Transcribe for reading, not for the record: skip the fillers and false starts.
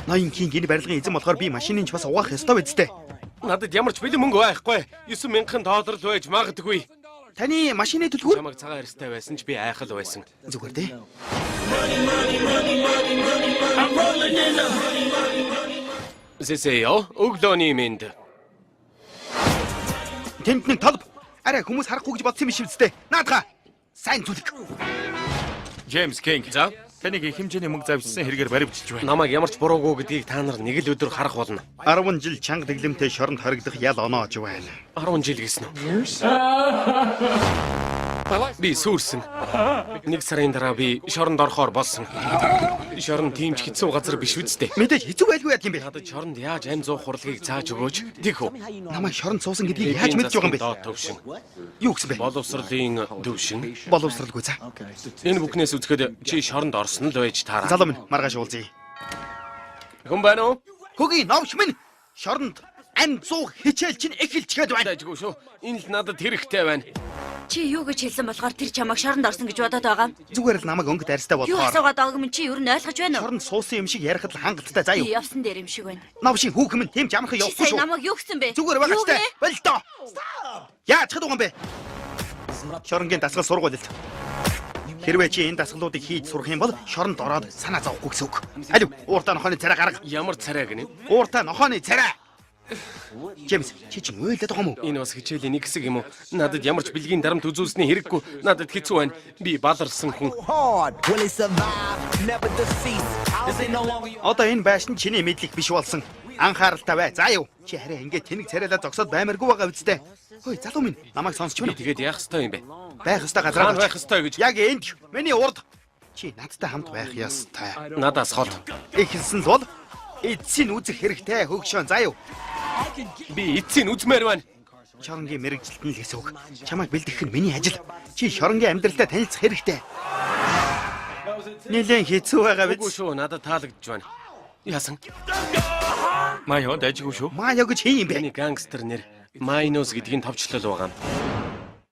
Ноёнгийн гин барилгын эзэн болохоор би машинын ч бас угаах ёстой биз дээ. Надад ямар ч бэлэн мөнгө байхгүй. 9,000 доллар л байж магадгүй. Таны машины төлхөөр Чамайг цагаан арьстай байсан ч би айхал байсан. зүгээр дээ. Зэсэё, өглөөний мэнд. Тэнд нэг толб. Арай хүмүүс харахгүй гэж бодсон юм шиг үстэй. Наадгаа. Сайн зүлэг. Джеймс Кинг. За, Таныг их хэмжээний мөнгө завьсан хэрэгээр баривчилж байна. намайг ямар ч буруугүй гэдгийг та нар нэг л өдөр харах болно. 10 жил чанга дэглэмтэй шоронд хоригдох ял оноож байна. 10 жил гэсэн үү? Би сүрсэн. 1 сарын дараа би шоронд орохоор болсон. Шорон тийм ч хэцүү газар биш үсттэй. Мэдээж хэцүү байлгүй яа юм бэ? Надад шоронд яаж амь 100 хуралгийг зааж өгөөч. Тийхүү. Намайг шоронд суусан гэдгийг яаж мэдж байгаа юм бэ? Доод төвшин. Юу гэсэн бэ? Боловсролын төвшин. Боловсралгүй за. Энэ бүхнээс үзэхэд чи шоронд орсон л байж таараа. Залуу минь маргааш уулзъя. Хүн байна уу? Хөгийн новш минь шоронд ам 100 хичээл чинь эхэлчихэд байна. Дайжгүй шүү. Энэ л надад хэрэгтэй байна. Чи юу гэж хэлсэн болохоор тэр чамайг шоронд орсон гэж бодоод байгаа юм? Зүгээр л намайг өнгөт арьстай Юу бодохоор. асуугаад байгааг минь чи юу нь ойлгож байна уу? Шоронд суусан юм шиг ярихад л хангалттай заа Би юу. явсан дээр юм шиг байна. Новшийн хүүхэн минь тийм ч амархан Чи явахгүй сая шүү. намайг юу гэсэн бэ? Зүгээр байгаа Юу ч таа. гээ? Болтоо. Яаж чадах юм бэ? Шоронгийн дасгал сургуулилт. Хэрвээ чи энэ дасгалуудыг хийж сурах юм бол шоронд ороод санаа зовхгүй гэсэн үг. Алив, ууртаа нохооны царай гарга. Ямар царай гинэ? Ууртаа нохооны царай. Джеймс, чи чинь уйлаад байгаа юм уу? Энэ бас хичээлийн нэг хэсэг юм уу? Надад ямар ч бэлгийн дарамт үзүүлсний хэрэггүй. Надад хэцүү байна. Би баларсан хүн. Одоо энэ байшин чиний мэдлэг биш болсон. Анхааралтай бай. За юу. Чи хараа ингээд тэнэг царайлаа зогсоод баймаргүй байгаа үсттэй. Хөөе, залуу минь, намайг сонсч байна уу? Тэгээд яах ёстой юм бэ? Байх ёстой Хаана газар байх ёстой гэж? Яг энд. Миний урд. Чи надтай хамт байх ёстой. Надаас хол. Эхэлсэн л бол эцсийн үзэх хэрэгтэй хөгшөөн. За юу. Би эцсийн үзмээр байна. Шоронгийн мэрэгжилт нь л гэсэн үг. Чамайг бэлтгэх нь миний ажил. Чи шоронгийн амьдралтай танилцах хэрэгтэй. Нилээн хэцүү байгаа Үгүй биз? шүү, надад таалагдж байна. Яасан? Маяо дайжгүй шүү. Маа яг гэж хин юм бэ? Миний гангстер нэр Майнус гэдгийг товчлол байгаа юм.